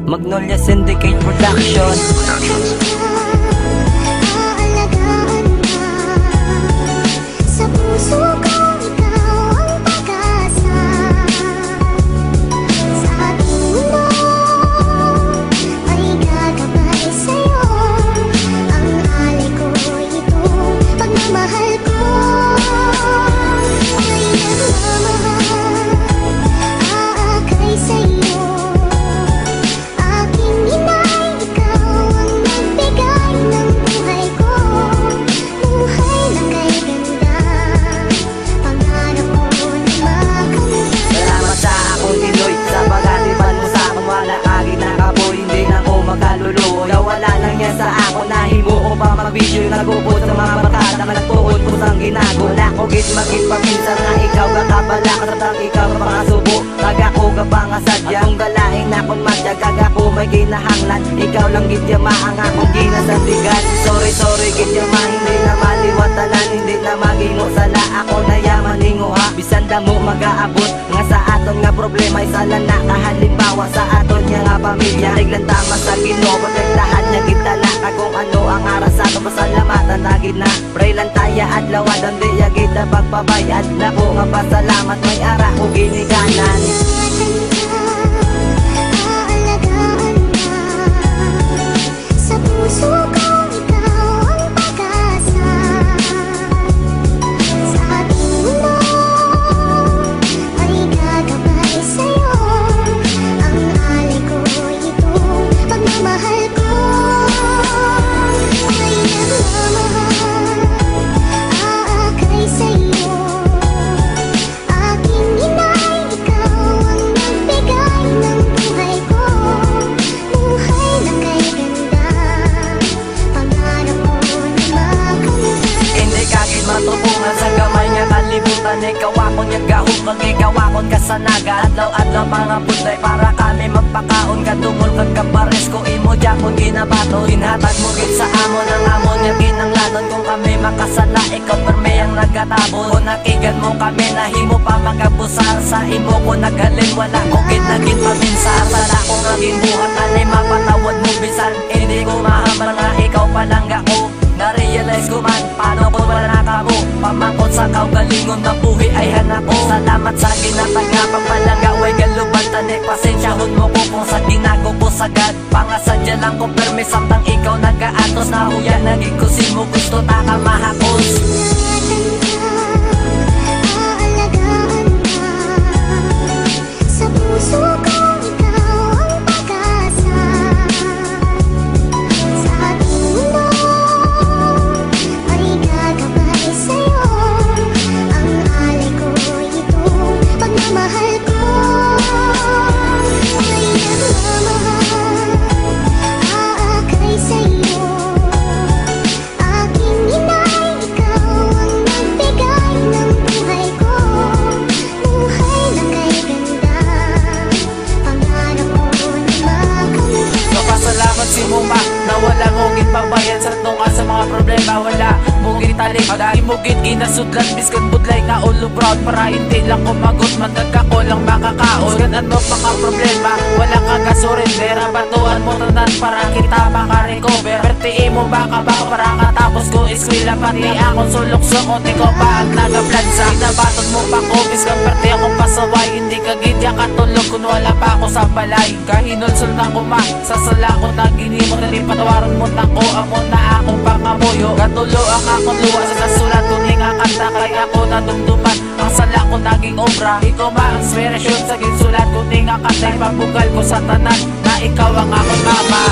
Magnolia Syndicate Production. Sa puso ko ikaw ang pag-asa. Sa ating mundo ay gagabay sa'yo. Ang alay ko ito, pagmamahal ko ay nagmamahal, aakay sa'yo. Aking inay, ikaw ang nagbigay ng buhay ko. Buhay na kay ganda, pangarap ko na makamit. Salamat sa akong Pinoy, sa pag-atipan mo sa akong wala kagit na kaboy. Hindi na ako magkaluluoy, nawala lang yan sa ako. Nahimo ko pa mag-video, nagupot sa mga barkada. Nagtuon ko sang ginago, nakugit magit paminsan nga ikaw kakabala. Kasatang ikaw pangasubo, taga ko kapangasadya. Kung galaing na akong madya, kaga ko may kinahanglan. Ikaw lang gityama ang akong ginasandigan. Sorry gityama, hindi na maliwatanan. Hindi na magingo sala, ako na yaman linguha. Bisan damo mag-aabot, nga sa aton nga problema isala na kahalimbawa sa aton nga nga pamilya. Tiglan tama sa Ginoo, protektahan niya gitala. Kung ano ang aras sa ato, pasalamatan tagid na. Pray lang taya at lawad, ang diya kita pagpabayad. Nako nga pasalamat, may ara ko ginikanan. Aalagaan ka. Sa puso ko ikaw ang pag-asa. Sa ating mundo ay gagabay sa'yo. Ang alay ko ito, pagmamahal ko ay nagmamahal, aakay sa'yo. Aking inay, ikaw ang nagbigay ng buhay ko. Buhay na kay ganda, pangarap ko na makamit. Hindi kagid matutungan sa gamay nga kalibutan. Ikaw akong yagahok, kag ikaw akong kasanaga. Adlaw-adlaw mga buday para kami magpakaon. Kadungol kag kapares ko imo dyan ginabato. Hinhatag mo gid sa amon ang amon nga ginanglanon. Kung kami makasala, ikaw perme ang nagatabon. Kung nakigan mo kami, nahimo pa magabusar. Sa imo ko naghalin, wala ko gid naging paminsar. Sala ko nga ginbuhat, anay mapatawad mo bisan. Hindi ko mahamar nga ikaw palangga ko. Na-realize ko man, paano ko wala na kamo. Pamangkot sa kaugalingon na buhi ay hanako. Salamat sa ginatagapang palangga, way galuban tanay. Pasensyahon mo ko kung sa ginago ko sagad. Pangasadya lang ko permi, samtang ikaw nag-aatos. Nahuya nagikusin mo, gusto taka mahapos. Aalagaan ka. Sa puso ko ikaw ang pag-asa. Sa ating mundo ay gagabay sa'yo. Ang alay ko ito, pagmamahal ko ay nagmamahal, aakay sa'yo. Aking inay, ikaw ang nagbigay ng buhay ko. Buhay na kay ganda, pangarap ko na makamit. Napasalamat si Muma na wala mo ginpabayan sa tunga sa mga problema. Wala mo gitalik, di mo ginasudlan. Biskan budlay nga ulo proud para hindi lang kumagot. Magkaka ko lang makakaos. Gan ano mga problema, wala kang kasurrender. Batuan mo tanan para kita makarecover. Pertiin mo baka para katapos ko eskwela. Pati akong sulok-sok, di ko pa ang nagaplansa. Inabatot mo pa ko, biskan perti akong pasaway. Hindi ka gidya katulog kung wala pa ako sa balay. Kahinulsul na ko ma, sa sala ko na ginimo. Dali patawaran mo na ko, amo na akong pangamuyo. Katulo ang akong luwa sa nasulat ko nga kanta. Kaya ako nadumduman, ang sala ko naging obra. Ikaw ma, inspirasyon sa ginsulat ko nga kanta. Pagbugal ko sa tanan, na ikaw ang akong mama.